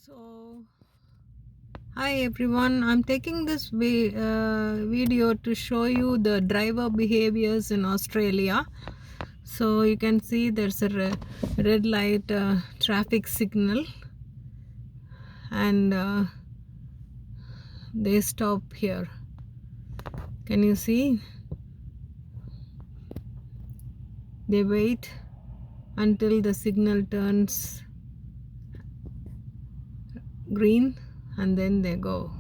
So, hi everyone. I'm taking this video to show you the driver behaviors in Australia. So you can see there's a red light traffic signal, and they stop here. Can you see? They wait until the signal turns green, and then they go.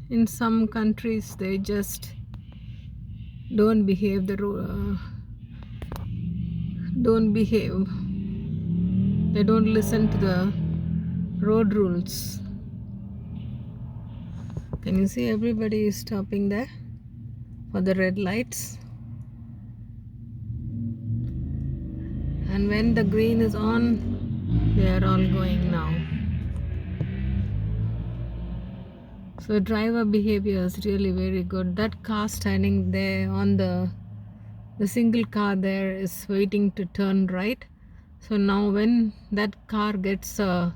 In some countries, they just don't behave don't behave. They don't listen to the road rules. Can you see everybody is stopping there for the red lights? And when the green is on, they are all going now. So driver behavior is really very good. That car standing there on the single car there is waiting to turn right. So now when that car gets a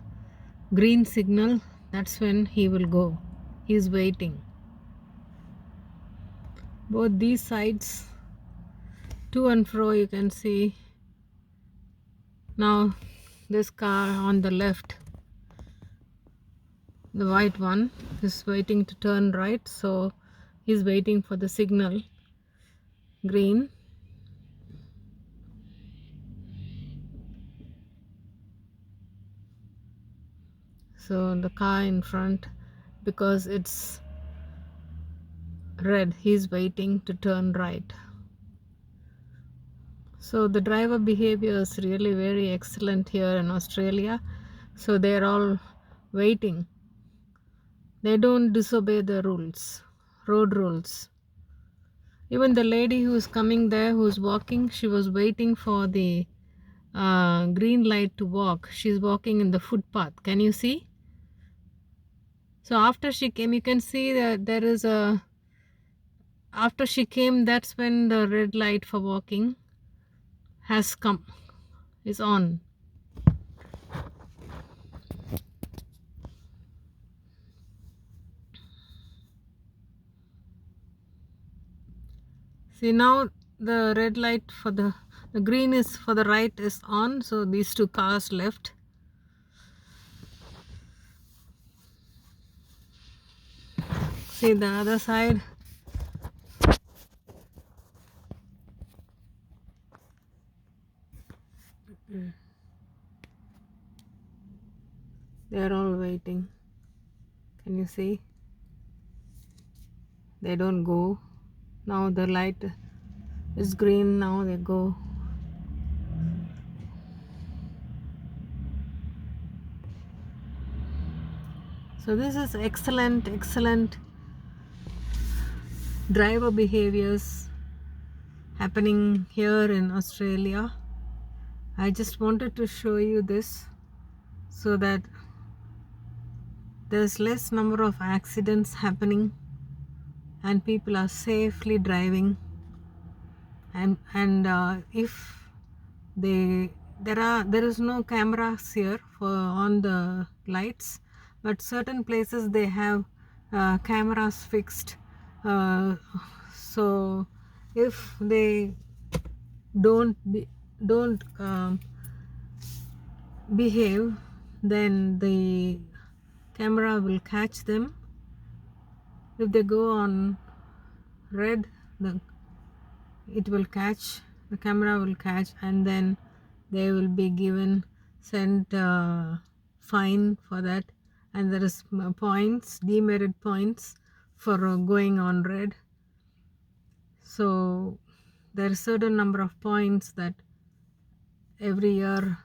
green signal, that's when he will go. He's waiting. Both these sides, to and fro, you can see. Now this car on the left, the white one, is waiting to turn right, so he's waiting for the signal green. So the car in front, because it's red, he's waiting to turn right. So the driver behavior is really very excellent here in Australia. So they're all waiting. They don't disobey the rules, road rules. Even the lady who's coming there, who's walking, she was waiting for the green light to walk. She's walking in the footpath. Can you see? So after she came, you can see that there is a, after she came, that's when the red light for walking has come, is on. See, now the red light for the green is for the right is on, so these two cars left. See the other side. They are all waiting. Can you see? They don't go. Now the light is green, now they go. So this is excellent driver behaviors happening here in Australia. I just wanted to show you this so that there's less number of accidents happening and people are safely driving. And if there is no cameras here for on the lights, but certain places they have cameras fixed, so if they don't behave, then the camera will catch them. If they go on red, the camera will catch, and then they will be sent fine for that, and there is points, demerit points for going on red. So there is certain number of points that every year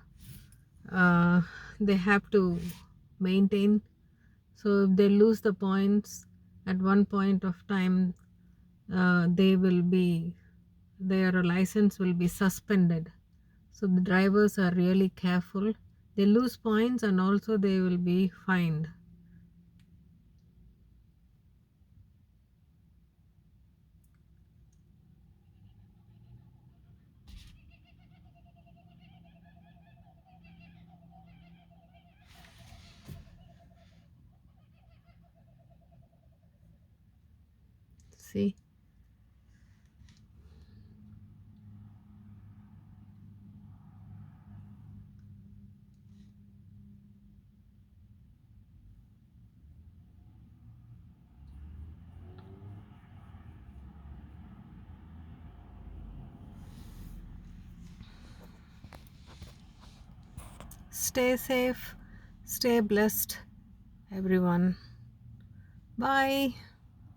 they have to maintain. So if they lose the points at one point of time, their license will be suspended. So the drivers are really careful. They lose points and also they will be fined. See? Stay safe, stay blessed, everyone. Bye.